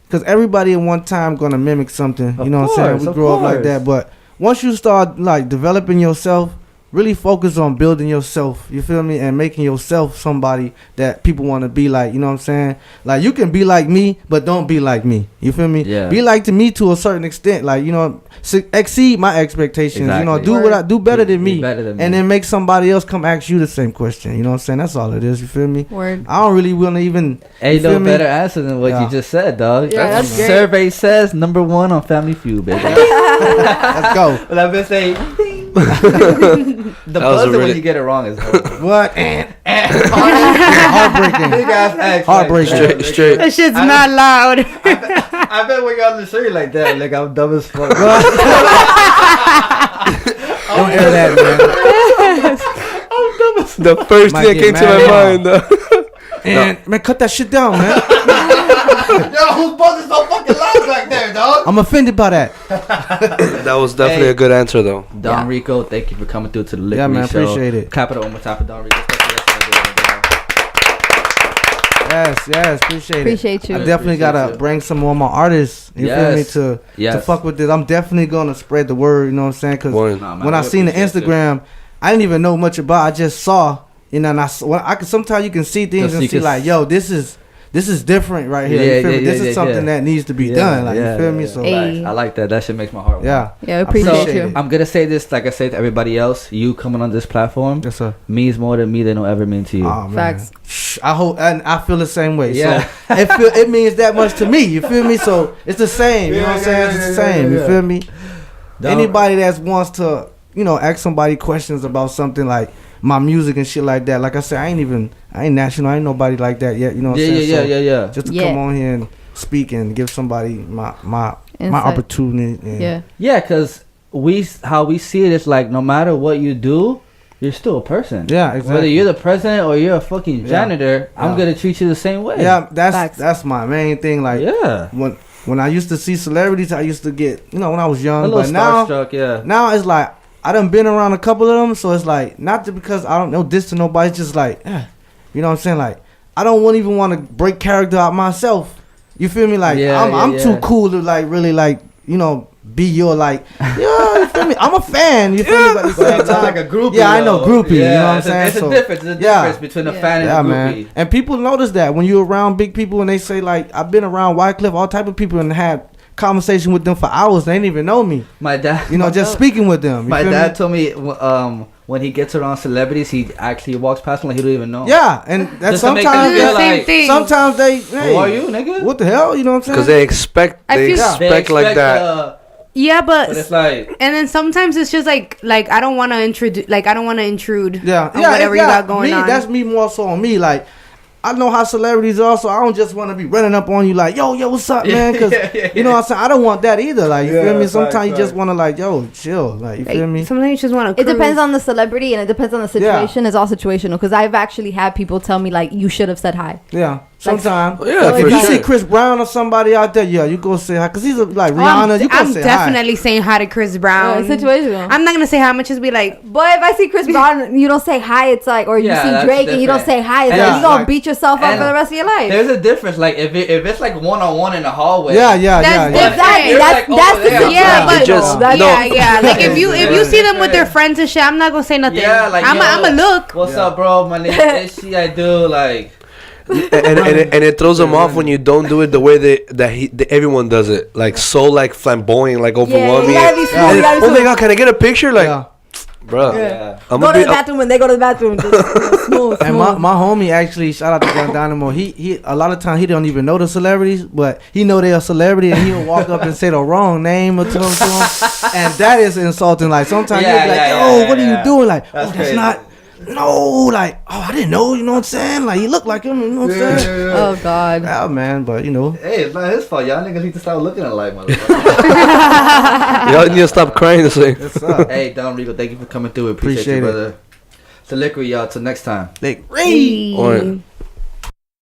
because everybody at one time going to mimic something. You know what I'm saying? We grow up like that, but once you start like developing yourself, really focus on building yourself, you feel me, and making yourself somebody that people want to be like, you know what I'm saying? Like, you can be like me, but don't be like me, you feel me? Yeah. Be like to me to a certain extent, like, you know, exceed my expectations. Exactly. You know, do better than me, and then make somebody else come ask you the same question. You know what I'm saying? That's all it is, you feel me? Word. I don't really want to even no better answer than what you just said, dog. Yeah, that's great. Survey says #1 on Family Feud, baby. Let's go. Well, I've been saying the buzzer when you get it wrong is horrible. What? Heartbreaking. Big ass X. Heartbreaking. Straight. That shit's not loud. I bet when you're on the show you're like that. Like, I'm dumb as fuck. Don't air that, man. I'm dumb as The first thing that came to my mind, though. Man, cut that shit down, man. Yo, whose buzz is so fucking loud back there, dog? I'm offended by that. That was definitely a good answer, though. Don Rico, thank you for coming through to the Lick Yeah, man, Show. appreciate it. Capital one more time for Don Rico. Yes, appreciate you. I definitely gotta bring some more of my artists. You feel me to fuck with this. I'm definitely gonna spread the word. You know what I'm saying? Because when I seen the Instagram, I didn't even know much about. I just saw, you know, and I can sometimes you can see things and see like, yo, this is different right here. You feel me? This is something that needs to be done. Like, you feel me? So I like that. That shit makes my heart warm. Yeah, appreciate you. I'm gonna say this like I say to everybody else. You coming on this platform, yes, sir, means more to me than it'll ever mean to you. Oh, Facts. I hope, and I feel the same way. Yeah. So it means that much to me. You feel me? So it's the same. You know what I'm saying? It's the same. You feel me? Anybody that wants to, you know, ask somebody questions about something like my music and shit like that. Like I said, I ain't national. I ain't nobody like that yet. You know what I'm saying? Yeah. Just to come on here and speak and give somebody my opportunity. Yeah, because how we see it is like no matter what you do, you're still a person. Yeah, exactly. Whether you're the president or you're a fucking janitor, I'm gonna treat you the same way. Yeah, that's my main thing. Like, when I used to see celebrities, I used to get, you know, when I was young, a little but now starstruck, now it's like I done been around a couple of them, so it's like not because I don't know this to nobody. It's just like, you know what I'm saying? Like, I don't even want to break character out myself. You feel me? Like, I'm too cool to like really like, you know, be your like, you feel me? I'm a fan. You feel me? But at the same time, like a groupie. Yeah, I know groupie. You know what I'm saying? It's a difference. There's a difference between a fan and a groupie. Man. And people notice that when you're around big people and they say like, I've been around Wycliffe, all type of people, and had conversation with them for hours. They didn't even know me. My dad, you know, just speaking with them. My dad told me when he gets around celebrities, he actually walks past them like he don't even know. Yeah, and that's sometimes the same thing. Sometimes they, hey, who are you, nigga? What the hell? You know what I'm saying? Because they expect like that. Yeah, but it's like, and then sometimes it's just like I don't want to intrude. Like, I don't want to intrude. Yeah, on whatever you got going on. That's me more so on me. Like, I know how celebrities are, so I don't just want to be running up on you like, yo, what's up, man? Because, you know what I'm saying? I don't want that either. Like, you feel me? Sometimes you just want to, like, yo, chill. Like, you feel me? Sometimes you just want to It depends on the celebrity and it depends on the situation. It's all situational. Because I've actually had people tell me, like, you should have said hi. Yeah. Sometimes. Like, if you see Chris Brown or somebody out there, you go say hi. Because he's like Rihanna, you go say hi. I'm definitely saying hi to Chris Brown. Situational. I'm not going to say hi. I'm going to just be like. But if I see Chris Brown, you don't say hi, it's like, or you see Drake and you don't say hi, it's like, you're going to beat yourself up for the rest of your life. There's a difference. Like, if it's like one-on-one in the hallway. Exactly. That's the yeah, but like if you see them with their friends and shit, I'm not gonna say nothing. Yeah, like I'm a look. What's up, bro? My name is Ishy. I do like. and it throws them off when you don't do it the way that everyone does it, like so like flamboyant, like overwhelming. Oh my god, can I get a picture? Like, bro, go to the bathroom when they go to the bathroom. Just smooth. And my homie actually, shout out to Guantanamo. He a lot of times he don't even know the celebrities, but he know they're a celebrity, and he'll walk up and say the wrong name or to them, and that is insulting. Like sometimes you'll be like, yo, what are you doing? Like, that's not. No, like, I didn't know, you know what I'm saying? Like, he looked like him, you know what I'm saying? Oh, God. Yeah, man, but, you know. Hey, it's not his fault. Y'all niggas need to stop looking alike, motherfucker. Y'all need to stop crying the same. Hey, Don Rico, thank you for coming through. Appreciate you, brother. It's the Liquid, y'all. Till next time. Liquid.